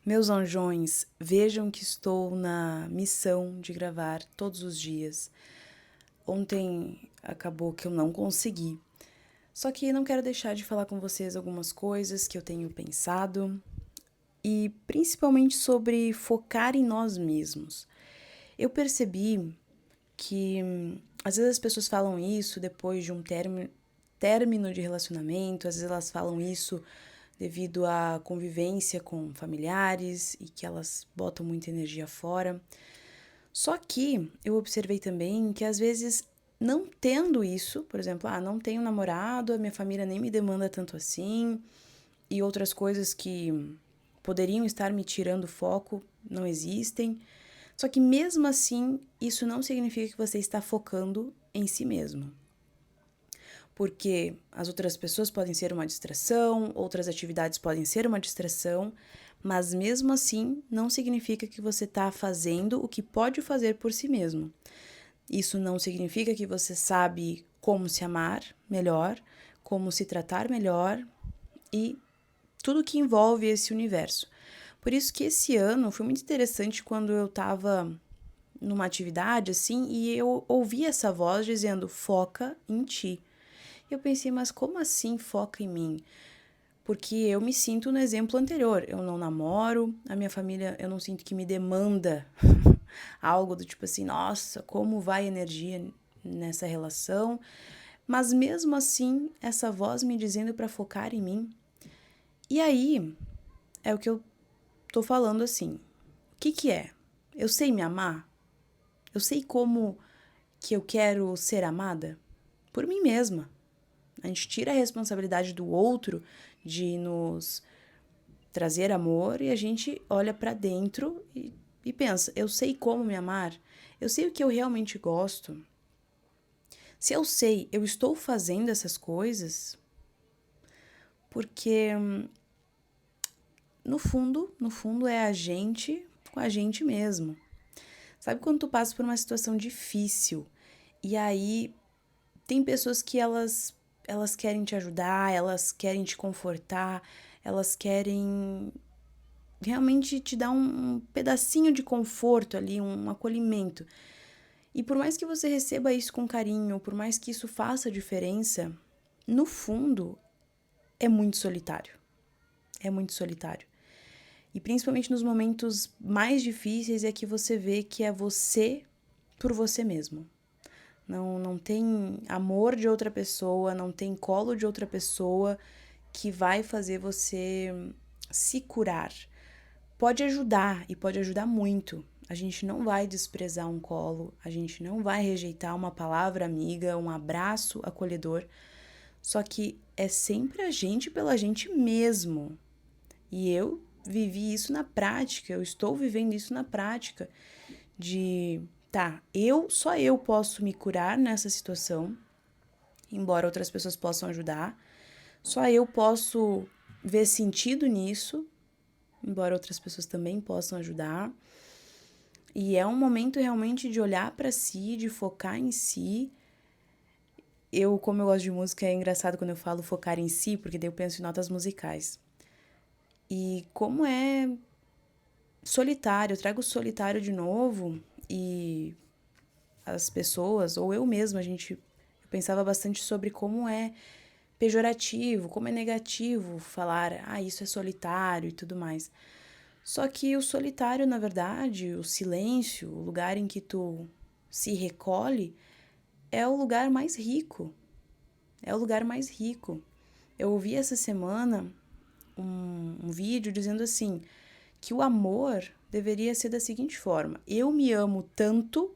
Meus anjões, vejam que estou na missão de gravar todos os dias. Ontem acabou que eu não consegui. Só que não quero deixar de falar com vocês algumas coisas que eu tenho pensado e principalmente sobre focar em nós mesmos. Eu percebi que às vezes as pessoas falam isso depois de um término de relacionamento, às vezes elas falam isso devido à convivência com familiares e que elas botam muita energia fora. Só que eu observei também que às vezes não tendo isso, por exemplo, não tenho namorado, a minha família nem me demanda tanto assim, e outras coisas que poderiam estar me tirando foco não existem. Só que mesmo assim, isso não significa que você está focando em si mesmo. Porque as outras pessoas podem ser uma distração, outras atividades podem ser uma distração, mas mesmo assim não significa que você está fazendo o que pode fazer por si mesmo. Isso não significa que você sabe como se amar melhor, como se tratar melhor e tudo que envolve esse universo. Por isso que esse ano foi muito interessante quando eu estava numa atividade assim e eu ouvi essa voz dizendo: foca em ti. Eu pensei, mas como assim foca em mim? Porque eu me sinto no exemplo anterior. Eu não namoro, a minha família, eu não sinto que me demanda algo do tipo assim, nossa, como vai a energia nessa relação. Mas mesmo assim, essa voz me dizendo para focar em mim. E aí, é o que eu tô falando assim. O que é? Eu sei me amar? Eu sei como que eu quero ser amada? Por mim mesma. A gente tira a responsabilidade do outro de nos trazer amor e a gente olha para dentro e pensa: eu sei como me amar, eu sei o que eu realmente gosto. Se eu sei, eu estou fazendo essas coisas porque no fundo é a gente com a gente mesmo. Sabe quando tu passa por uma situação difícil e aí tem pessoas que elas querem te ajudar, elas querem te confortar, elas querem realmente te dar um pedacinho de conforto ali, um acolhimento. E por mais que você receba isso com carinho, por mais que isso faça diferença, no fundo é muito solitário. É muito solitário. E principalmente nos momentos mais difíceis é que você vê que é você por você mesmo. Não tem amor de outra pessoa, não tem colo de outra pessoa que vai fazer você se curar. Pode ajudar e pode ajudar muito. A gente não vai desprezar um colo, a gente não vai rejeitar uma palavra amiga, um abraço acolhedor. Só que é sempre a gente pela gente mesmo. E eu vivi isso na prática, eu estou vivendo isso na prática de, tá, só eu posso me curar nessa situação, embora outras pessoas possam ajudar. Só eu posso ver sentido nisso, embora outras pessoas também possam ajudar. E é um momento realmente de olhar para si, de focar em si. Como eu gosto de música, é engraçado quando eu falo focar em si, porque daí eu penso em notas musicais. E como é solitário, eu trago o solitário de novo e as pessoas, ou eu mesma, eu pensava bastante sobre como é pejorativo, como é negativo falar, isso é solitário e tudo mais. Só que o solitário, na verdade, o silêncio, o lugar em que tu se recolhe, é o lugar mais rico. É o lugar mais rico. Eu ouvi essa semana um vídeo dizendo assim, que o amor deveria ser da seguinte forma: eu me amo tanto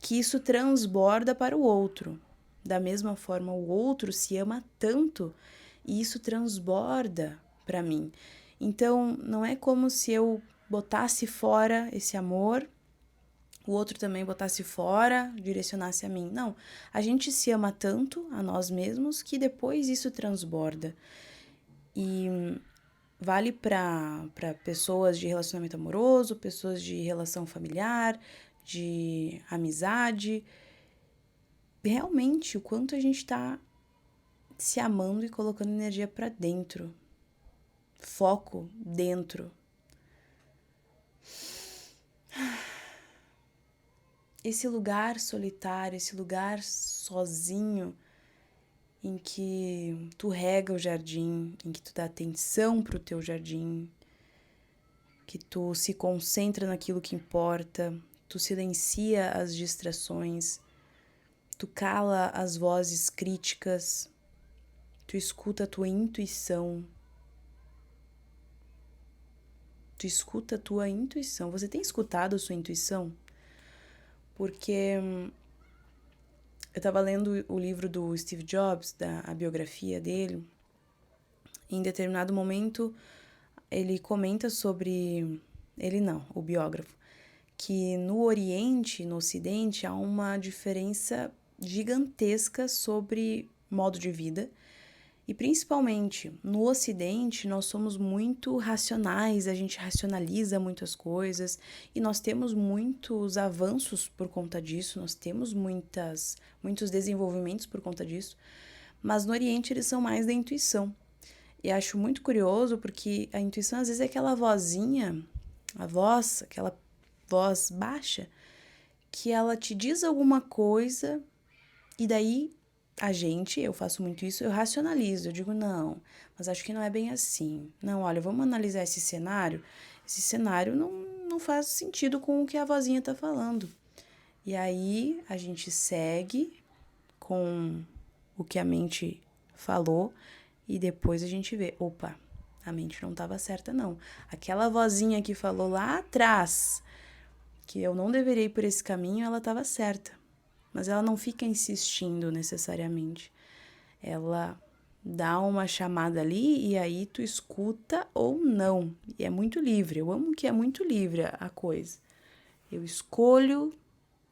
que isso transborda para o outro. Da mesma forma, o outro se ama tanto e isso transborda para mim. Então, não é como se eu botasse fora esse amor, o outro também botasse fora, direcionasse a mim. Não, a gente se ama tanto a nós mesmos que depois isso transborda. E vale para pessoas de relacionamento amoroso, pessoas de relação familiar, de amizade. Realmente, o quanto a gente está se amando e colocando energia para dentro. Foco dentro. esse lugar solitário, esse lugar sozinho, em que tu rega o jardim, em que tu dá atenção pro teu jardim, que tu se concentra naquilo que importa, tu silencia as distrações, tu cala as vozes críticas, tu escuta a tua intuição. Tu escuta a tua intuição. Você tem escutado a sua intuição? Porque eu tava lendo o livro do Steve Jobs, a biografia dele. Em determinado momento, ele comenta sobre... Ele não, o biógrafo. Que no Oriente, no Ocidente, há uma diferença gigantesca sobre modo de vida. E principalmente no Ocidente, nós somos muito racionais, a gente racionaliza muitas coisas e nós temos muitos avanços por conta disso, nós temos muitos desenvolvimentos por conta disso, mas no Oriente eles são mais da intuição. E acho muito curioso porque a intuição às vezes é aquela vozinha, aquela voz baixa, que ela te diz alguma coisa e daí eu faço muito isso, eu racionalizo, eu digo, não, mas acho que não é bem assim. Não, olha, vamos analisar esse cenário não faz sentido com o que a vozinha tá falando. E aí a gente segue com o que a mente falou e depois a gente vê, opa, a mente não estava certa não. Aquela vozinha que falou lá atrás que eu não deveria ir por esse caminho, ela estava certa. Mas ela não fica insistindo necessariamente. Ela dá uma chamada ali e aí tu escuta ou não. E é muito livre. Eu amo que é muito livre a coisa. Eu escolho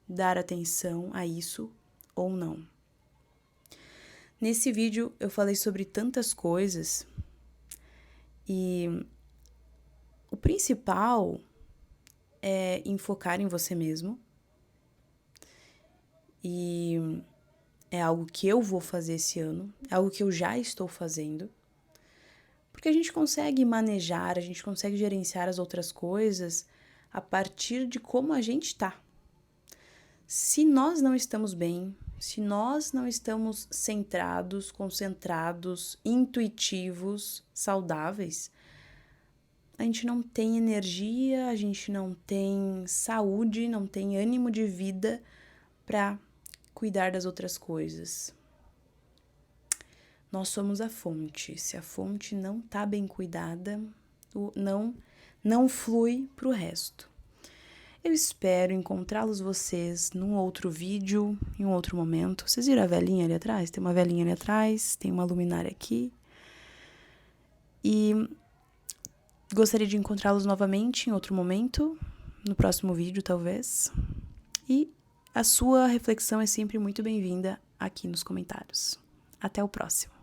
dar atenção a isso ou não. Nesse vídeo eu falei sobre tantas coisas e o principal é enfocar em você mesmo. E é algo que eu vou fazer esse ano, é algo que eu já estou fazendo. Porque a gente consegue manejar, a gente consegue gerenciar as outras coisas a partir de como a gente tá. Se nós não estamos bem, se nós não estamos centrados, concentrados, intuitivos, saudáveis, a gente não tem energia, a gente não tem saúde, não tem ânimo de vida para cuidar das outras coisas. Nós somos a fonte. Se a fonte não tá bem cuidada, não flui pro resto. Eu espero encontrá-los vocês num outro vídeo, em um outro momento. Vocês viram a velhinha ali atrás? Tem uma velhinha ali atrás, tem uma luminária aqui. E gostaria de encontrá-los novamente em outro momento, no próximo vídeo talvez. E a sua reflexão é sempre muito bem-vinda aqui nos comentários. Até o próximo.